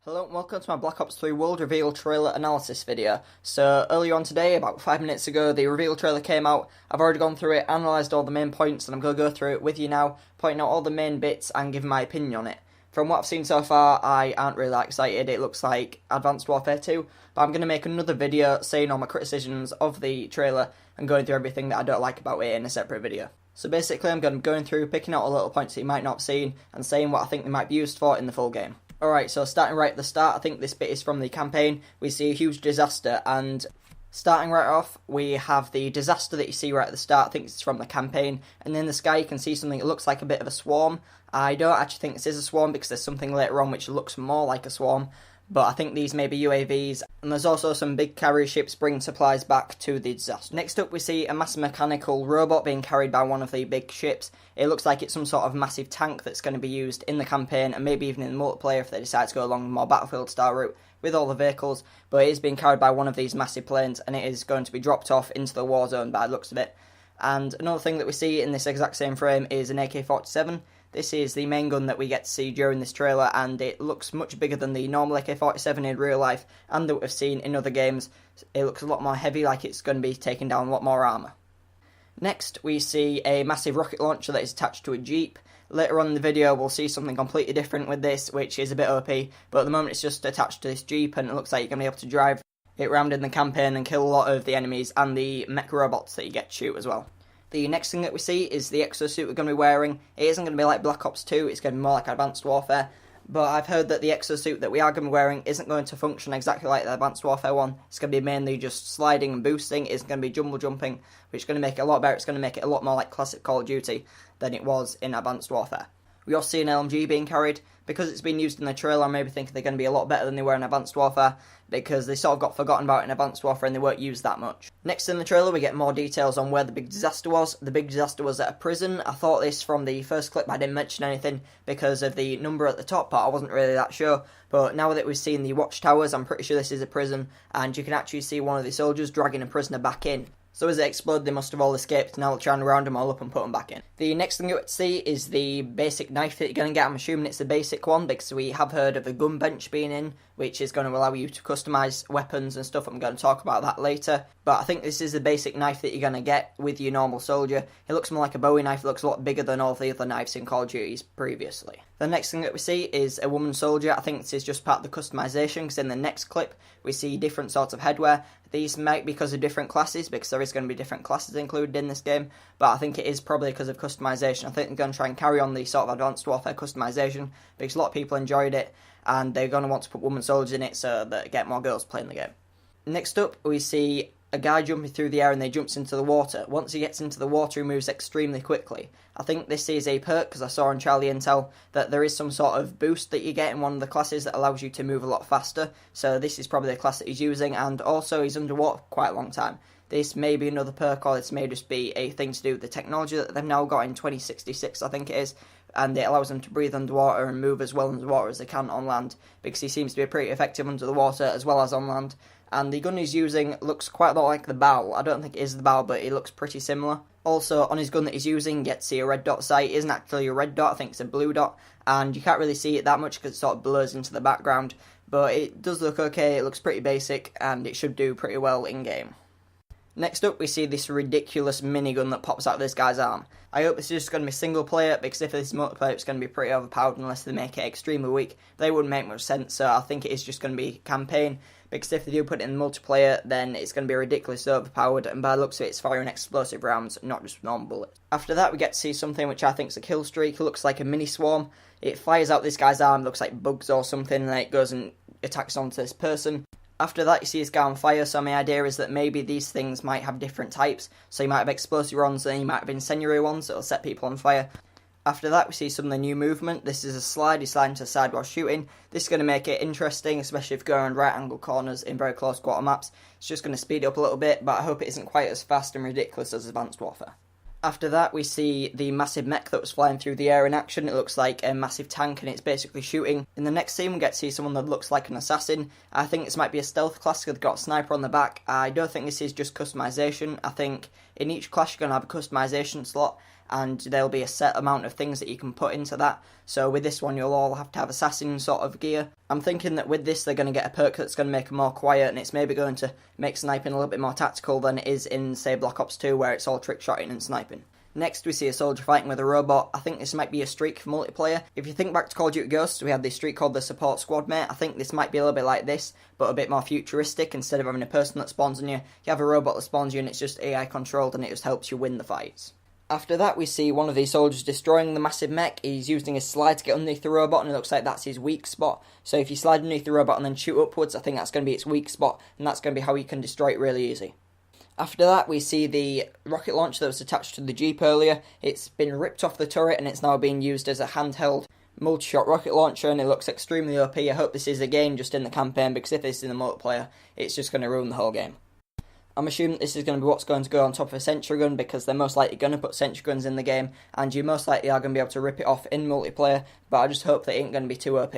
Hello and welcome to my Black Ops 3 World Reveal trailer analysis video. So earlier on today, about 5 minutes ago, the reveal trailer came out. I've already gone through it, analysed all the main points, and I'm going to go through it with you now, pointing out all the main bits and giving my opinion on it. From what I've seen so far, I aren't really that excited. It looks like Advanced Warfare 2, but I'm going to make another video saying all my criticisms of the trailer and going through everything that I don't like about it in a separate video. So basically I'm going to be going through, picking out all the little points that you might not have seen, and saying what I think they might be used for in the full game. Alright, so starting right at the start, I think this bit is from the campaign. We see a huge disaster, and starting right off, we have the disaster that you see right at the start. I think it's from the campaign, and in the sky you can see something that looks like a bit of a swarm. I don't actually think this is a swarm because there's something later on which looks more like a swarm, but I think these may be UAVs, and there's also some big carrier ships bringing supplies back to the disaster. Next up we see a massive mechanical robot being carried by one of the big ships. It looks like it's some sort of massive tank that's going to be used in the campaign and maybe even in the multiplayer if they decide to go along a more battlefield style route with all the vehicles, but it is being carried by one of these massive planes and it is going to be dropped off into the war zone by the looks of it. And another thing that we see in this exact same frame is an AK-47. This is the main gun that we get to see during this trailer, and it looks much bigger than the normal AK-47 in real life and that we've seen in other games. It looks a lot more heavy, like it's going to be taking down a lot more armour. Next, we see a massive rocket launcher that is attached to a jeep. Later on in the video, we'll see something completely different with this, which is a bit OP, but at the moment it's just attached to this jeep, and it looks like you're going to be able to drive it around in the campaign and kill a lot of the enemies and the mech robots that you get to shoot as well. The next thing that we see is the exosuit we're going to be wearing. It isn't going to be like Black Ops 2, it's going to be more like Advanced Warfare. But I've heard that the exosuit that we are going to be wearing isn't going to function exactly like the Advanced Warfare one. It's going to be mainly just sliding and boosting. It's going to be jumble jumping, which is going to make it a lot better. It's going to make it a lot more like classic Call of Duty than it was in Advanced Warfare. We also see an LMG being carried. Because it's been used in the trailer, I maybe think they're going to be a lot better than they were in Advanced Warfare, because they sort of got forgotten about in Advanced Warfare and they weren't used that much. Next in the trailer we get more details on where the big disaster was. The big disaster was at a prison. I thought this from the first clip, I didn't mention anything because of the number at the top, but I wasn't really that sure. But now that we've seen the watchtowers, I'm pretty sure this is a prison, and you can actually see one of the soldiers dragging a prisoner back in. So as it exploded, they must have all escaped, now they're trying to round them all up and put them back in. The next thing you get to see is the basic knife that you're going to get. I'm assuming it's the basic one, because we have heard of the gun bench being in, which is going to allow you to customise weapons and stuff. I'm going to talk about that later. But I think this is the basic knife that you're going to get with your normal soldier. It looks more like a Bowie knife, it looks a lot bigger than all the other knives in Call of Duty previously. The next thing that we see is a woman soldier. I think this is just part of the customisation, because in the next clip we see different sorts of headwear. These might be because of different classes, because there is going to be different classes included in this game, but I think it is probably because of customisation. I think they're going to try and carry on the sort of Advanced Warfare customisation, because a lot of people enjoyed it, and they're going to want to put woman soldiers in it so that get more girls playing the game. Next up, we see a guy jumping through the air and he jumps into the water. Once he gets into the water, he moves extremely quickly. I think this is a perk, because I saw on Charlie Intel that there is some sort of boost that you get in one of the classes that allows you to move a lot faster. So this is probably the class that he's using, and also he's underwater for quite a long time. This may be another perk, or this may just be a thing to do with the technology that they've now got in 2066, I think it is, and it allows them to breathe underwater and move as well underwater as they can on land, because he seems to be pretty effective under the water as well as on land. And the gun he's using looks quite a lot like the bow. I don't think it is the bow, but it looks pretty similar. Also, on his gun that he's using, you get to see a red dot sight. It isn't actually a red dot, I think it's a blue dot, and you can't really see it that much because it sort of blurs into the background, but it does look okay, it looks pretty basic, and it should do pretty well in-game. Next up, we see this ridiculous minigun that pops out of this guy's arm. I hope this is just going to be single player, because if this is multiplayer, it's going to be pretty overpowered unless they make it extremely weak. They wouldn't make much sense, so I think it is just going to be campaign, because if they do put it in multiplayer, then it's going to be ridiculously overpowered, and by the looks of it, it's firing explosive rounds, not just normal bullets. After that, we get to see something which I think is a kill streak. It looks like a mini swarm. It fires out this guy's arm, looks like bugs or something, and then it goes and attacks onto this person. After that, you see this guy on fire, so my idea is that maybe these things might have different types. So you might have explosive ones, and you might have incendiary ones that will set people on fire. After that, we see some of the new movement. This is a slide, he's sliding to the side while shooting. This is going to make it interesting, especially if you go around right angle corners in very close quarter maps. It's just going to speed it up a little bit, but I hope it isn't quite as fast and ridiculous as Advanced Warfare. After that, we see the massive mech that was flying through the air in action. It looks like a massive tank and it's basically shooting. In the next scene, we get to see someone that looks like an assassin. I think this might be a stealth class because they've got a sniper on the back. I don't think this is just customization. I think in each class you're going to have a customization slot, and there'll be a set amount of things that you can put into that. So with this one, you'll all have to have assassin sort of gear. I'm thinking that with this, they're going to get a perk that's going to make them more quiet, and it's maybe going to make sniping a little bit more tactical than it is in, say, Black Ops 2, where it's all trick-shotting and sniping. Next, we see a soldier fighting with a robot. I think this might be a streak for multiplayer. If you think back to Call of Duty Ghosts, we had this streak called the Support Squad Mate. I think this might be a little bit like this, but a bit more futuristic. Instead of having a person that spawns on you, you have a robot that spawns you, and it's just AI controlled, and it just helps you win the fights. After that, we see one of these soldiers destroying the massive mech. He's using his slide to get underneath the robot, and it looks like that's his weak spot. So if you slide underneath the robot and then shoot upwards, I think that's going to be its weak spot, and that's going to be how you can destroy it really easy. After that, we see the rocket launcher that was attached to the Jeep earlier. It's been ripped off the turret, and it's now being used as a handheld multi-shot rocket launcher, and it looks extremely OP. I hope this is again just in the campaign, because if this is in the multiplayer, it's just going to ruin the whole game. I'm assuming this is going to be what's going to go on top of a sentry gun, because they're most likely going to put sentry guns in the game, and you most likely are going to be able to rip it off in multiplayer, but I just hope that it ain't going to be too OP.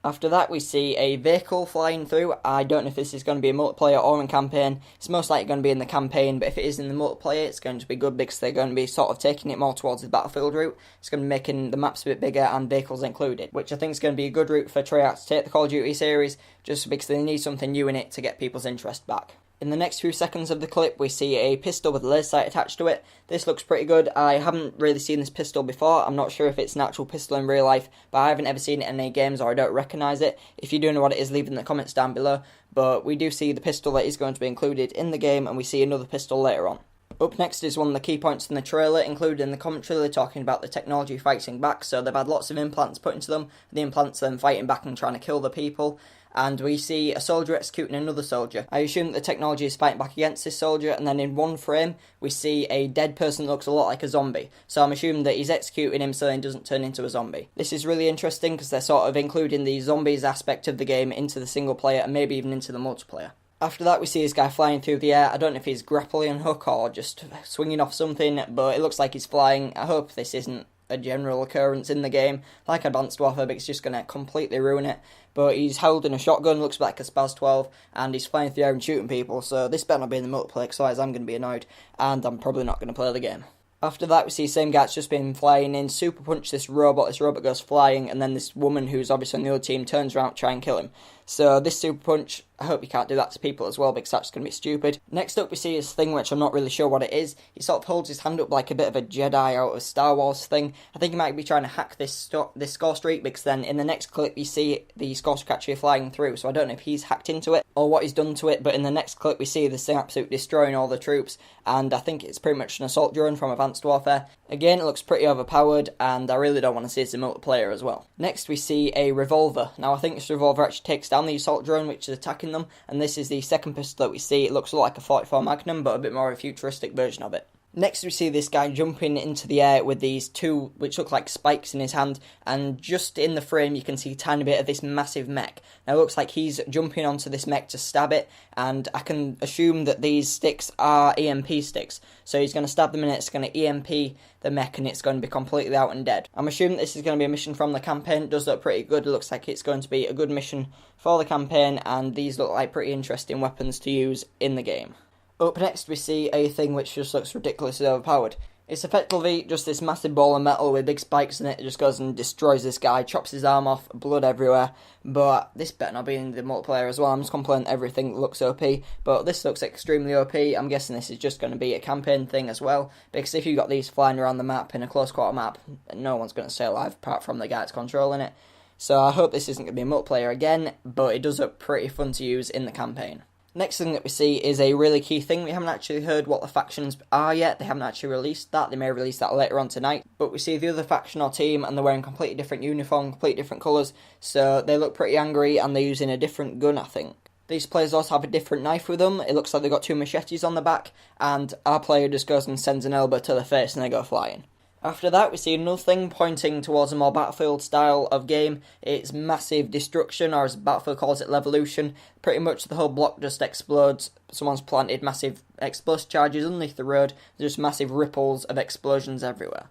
After that, we see a vehicle flying through. I don't know if this is going to be a multiplayer or in campaign. It's most likely going to be in the campaign, but if it is in the multiplayer, it's going to be good because they're going to be sort of taking it more towards the battlefield route. It's going to be making the maps a bit bigger and vehicles included, which I think is going to be a good route for Treyarch to take the Call of Duty series, just because they need something new in it to get people's interest back. In the next few seconds of the clip, we see a pistol with a laser sight attached to it. This looks pretty good. I haven't really seen this pistol before. I'm not sure if it's an actual pistol in real life, but I haven't ever seen it in any games, or I don't recognise it. If you do know what it is, leave it in the comments down below. But we do see the pistol that is going to be included in the game, and we see another pistol later on. Up next is one of the key points in the trailer, included in the commentary. They're talking about the technology fighting back, so they've had lots of implants put into them. The implants are then fighting back and trying to kill the people. And we see a soldier executing another soldier. I assume that the technology is fighting back against this soldier, and then in one frame, we see a dead person that looks a lot like a zombie. So I'm assuming that he's executing him so he doesn't turn into a zombie. This is really interesting because they're sort of including the zombies aspect of the game into the single player and maybe even into the multiplayer. After that, we see this guy flying through the air. I don't know if he's grappling hook or just swinging off something, but it looks like he's flying. I hope this isn't a general occurrence in the game, like Advanced Warfare, but it's just going to completely ruin it. But he's holding a shotgun, looks like a Spaz 12, and he's flying through the air and shooting people, so this better not be in the multiplayer, because otherwise I'm going to be annoyed, and I'm probably not going to play the game. After that, we see the same guy that's just been flying in, super punch this robot goes flying, and then this woman who's obviously on the other team turns around to try and kill him. So this super punch, I hope you can't do that to people as well, because that's going to be stupid. Next up, we see this thing, which I'm not really sure what it is. He sort of holds his hand up like a bit of a Jedi out of Star Wars thing. I think he might be trying to hack this score streak, because then in the next clip, you see the score streak actually flying through. So I don't know if he's hacked into it, or what he's done to it, but in the next clip, we see this thing absolutely destroying all the troops, and I think it's pretty much an assault drone from Advanced Warfare. Again, it looks pretty overpowered, and I really don't want to see this in multiplayer as well. Next, we see a revolver. Now, I think this revolver actually takes down the assault drone, which is attacking them, and this is the second pistol that we see. It looks a lot like a 44 Magnum, but a bit more of a futuristic version of it. Next, we see this guy jumping into the air with these two, which look like spikes in his hand, and just in the frame you can see a tiny bit of this massive mech. Now, it looks like he's jumping onto this mech to stab it, and I can assume that these sticks are EMP sticks. So he's going to stab them and it's going to EMP the mech, and it's going to be completely out and dead. I'm assuming this is going to be a mission from the campaign. It does look pretty good. It looks like it's going to be a good mission for the campaign, and these look like pretty interesting weapons to use in the game. Up next, we see a thing which just looks ridiculously overpowered. It's effectively just this massive ball of metal with big spikes in it. It just goes and destroys this guy, chops his arm off, blood everywhere. But this better not be in the multiplayer as well. I'm just complaining everything looks OP, but this looks extremely OP. I'm guessing this is just going to be a campaign thing as well, because if you've got these flying around the map in a close quarter map, no one's going to stay alive apart from the guy that's controlling it. So I hope this isn't going to be a multiplayer again, but it does look pretty fun to use in the campaign. Next thing that we see is a really key thing. We haven't actually heard what the factions are yet. They haven't actually released that. They may release that later on tonight. But we see the other faction or team, and they're wearing completely different uniform, completely different colours. So they look pretty angry, and they're using a different gun, I think. These players also have a different knife with them. It looks like they've got two machetes on the back, and our player just goes and sends an elbow to the face, and they go flying. After that, we see another thing pointing towards a more Battlefield style of game. It's massive destruction, or as Battlefield calls it, levolution. Pretty much the whole block just explodes. Someone's planted massive explosive charges underneath the road. There's just massive ripples of explosions everywhere.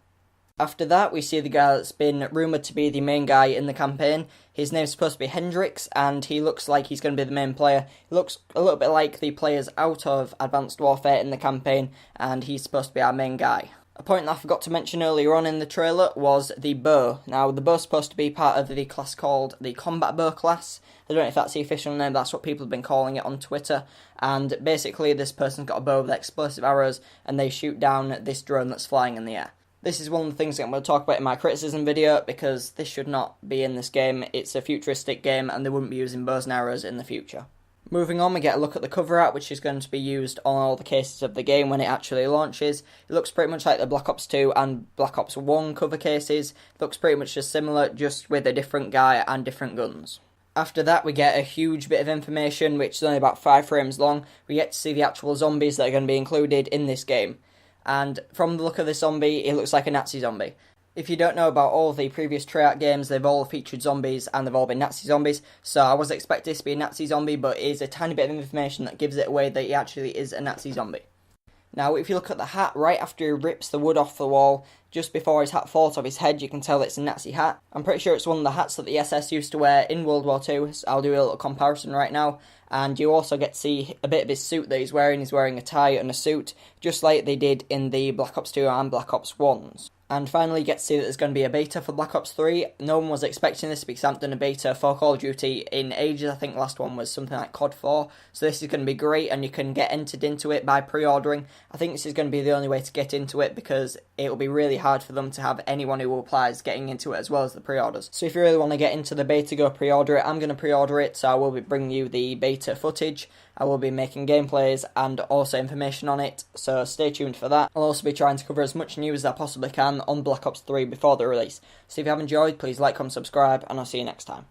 After that, we see the guy that's been rumoured to be the main guy in the campaign. His name's supposed to be Hendrix, and he looks like he's going to be the main player. He looks a little bit like the players out of Advanced Warfare in the campaign, and he's supposed to be our main guy. A point that I forgot to mention earlier on in the trailer was the bow. Now, the bow's supposed to be part of the class called the Combat Bow class. I don't know if that's the official name, that's what people have been calling it on Twitter. And basically, this person's got a bow with explosive arrows, and they shoot down this drone that's flying in the air. This is one of the things that I'm going to talk about in my criticism video, because this should not be in this game. It's a futuristic game, and they wouldn't be using bows and arrows in the future. Moving on, we get a look at the cover art, which is going to be used on all the cases of the game when it actually launches. It looks pretty much like the Black Ops 2 and Black Ops 1 cover cases. It looks pretty much just similar, just with a different guy and different guns. After that, we get a huge bit of information, which is only about 5 frames long. We get to see the actual zombies that are going to be included in this game. And from the look of the zombie, it looks like a Nazi zombie. If you don't know about all of the previous Treyarch games, they've all featured zombies and they've all been Nazi zombies, so I was expecting this to be a Nazi zombie, but it is a tiny bit of information that gives it away that he actually is a Nazi zombie. Now, if you look at the hat, right after he rips the wood off the wall, just before his hat falls off his head, you can tell it's a Nazi hat. I'm pretty sure it's one of the hats that the SS used to wear in World War II, so I'll do a little comparison right now. And you also get to see a bit of his suit that he's wearing. He's wearing a tie and a suit, just like they did in the Black Ops 2 and Black Ops 1s. And finally, you get to see that there's going to be a beta for Black Ops 3. No one was expecting this because I haven't done a beta for Call of Duty in ages. I think the last one was something like COD 4. So this is going to be great, and you can get entered into it by pre-ordering. I think this is going to be the only way to get into it because it will be really hard for them to have anyone who applies getting into it as well as the pre-orders. So if you really want to get into the beta, go pre-order it. I'm going to pre-order it, so I will be bringing you the beta footage. I will be making gameplays and also information on it, so stay tuned for that. I'll also be trying to cover as much news as I possibly can on Black Ops 3 before the release. So if you have enjoyed, please like, comment, subscribe, and I'll see you next time.